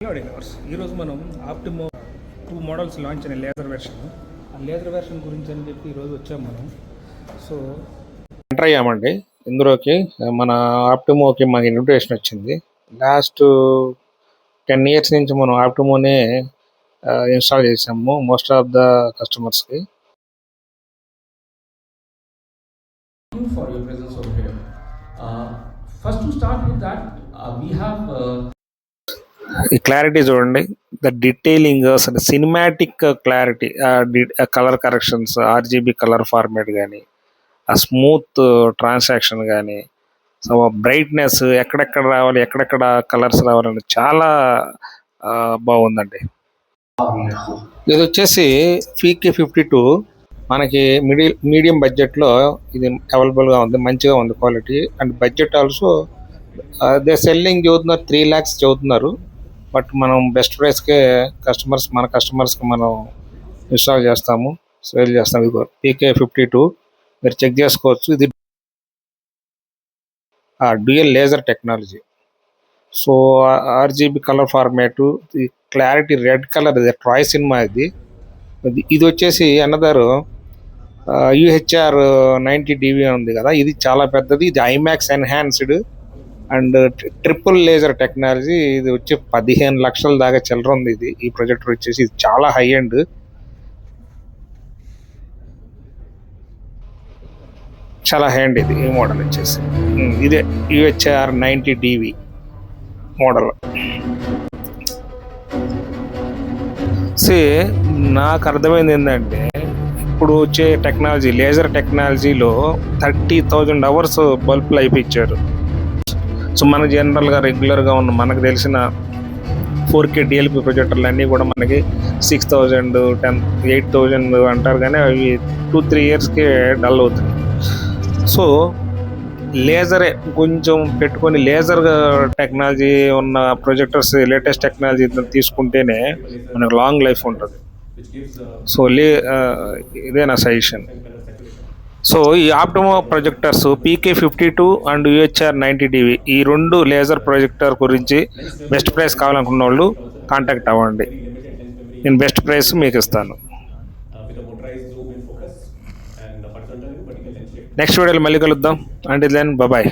Hello dinners ఈరోజు మనం ఆప్టిమో 2 models launch అయిన లేజర్ వెర్షన్ ఆ లేజర్ వెర్షన్ గురించి అని చెప్పి ఈరోజు వచ్చాం మనం. సో ఎంటర్ అయ్యామండి ఇందులోకి. మన ఆప్టిమోకి మాకు ఇన్విటేషన్ వచ్చింది. లాస్ట్ 10 years నుంచి మనం ఆప్టిమోనే ఇన్స్టాల్ చేసాము మోస్ట్ ఆఫ్ ద కస్టమర్స్కి. For your presence over here. First to start with that, we have ఈ క్లారిటీ చూడండి, ద డీటెయిలింగ్, అసలు cinematic clarity, colour corrections, RGB colour format కానీ, ఆ స్మూత్ ట్రాన్సాక్షన్ కానీ, సో బ్రైట్నెస్ ఎక్కడెక్కడ రావాలి, ఎక్కడెక్కడ కలర్స్ రావాలని చాలా బాగుందండి. ఇది వచ్చేసి PK52 మనకి మీడియం బడ్జెట్లో ఇది అవైలబుల్గా ఉంది, మంచిగా ఉంది quality and budget also. They selling చదువుతున్నారు 3 lakhs చదువుతున్నారు. బట్ మనం బెస్ట్ ప్రైస్కే మన కస్టమర్స్కి మనం ఇన్స్టాల్ చేస్తాము, సేల్ చేస్తాము. ఇదిగో PK52 మీరు చెక్ చేసుకోవచ్చు. ఇది dual laser technology. So RGB colour format, ఈ క్లారిటీ రెడ్ కలర్, ఇది ట్రాయ్ సినిమా. ఇది వచ్చేసి అనదర్ UHR 90 DV ఉంది కదా, ఇది చాలా పెద్దది. ఇది IMAX enhanced and triple laser technology. ఇది వచ్చి 15 లక్షల దాకా చిల్లర ఉంది. ఈ ప్రొజెక్టర్ వచ్చేసి ఇది చాలా హై ఎండ్, చాలా హై ఎండ్. ఈ మోడల్ వచ్చేసి ఇదే UHR 90 DV మోడల్. నాకు అర్థమైంది ఏంటంటే, ఇప్పుడు వచ్చే టెక్నాలజీ లేజర్ టెక్నాలజీలో 30,000 hours బల్బ్ లైఫ్ ఇచ్చారు. సో మన జనరల్గా రెగ్యులర్గా ఉన్న మనకు తెలిసిన 4K DLP ప్రొజెక్టర్లు అన్నీ కూడా మనకి 6,000, 8,000 అంటారు, కానీ అవి 2-3 yearsకే డల్ అవుతుంది. సో లేజరే కొంచెం పెట్టుకొని లేజర్ టెక్నాలజీ ఉన్న ప్రొజెక్టర్స్, లేటెస్ట్ టెక్నాలజీ తీసుకుంటేనే మనకు లాంగ్ లైఫ్ ఉంటుంది. సో ఇదే నా సజెషన్. సో ఈ Optoma projectors PK52 and UHR 90 DV ఈ 2 లేజర్ ప్రొజెక్టర్ గురించి బెస్ట్ ప్రైస్ కావాలనుకున్న వాళ్ళు కాంటాక్ట్ అవ్వండి. నేను బెస్ట్ ప్రైస్ మీకు ఇస్తాను. నెక్స్ట్ వీడియోలో మళ్ళీ కలుద్దాం. Until then bye.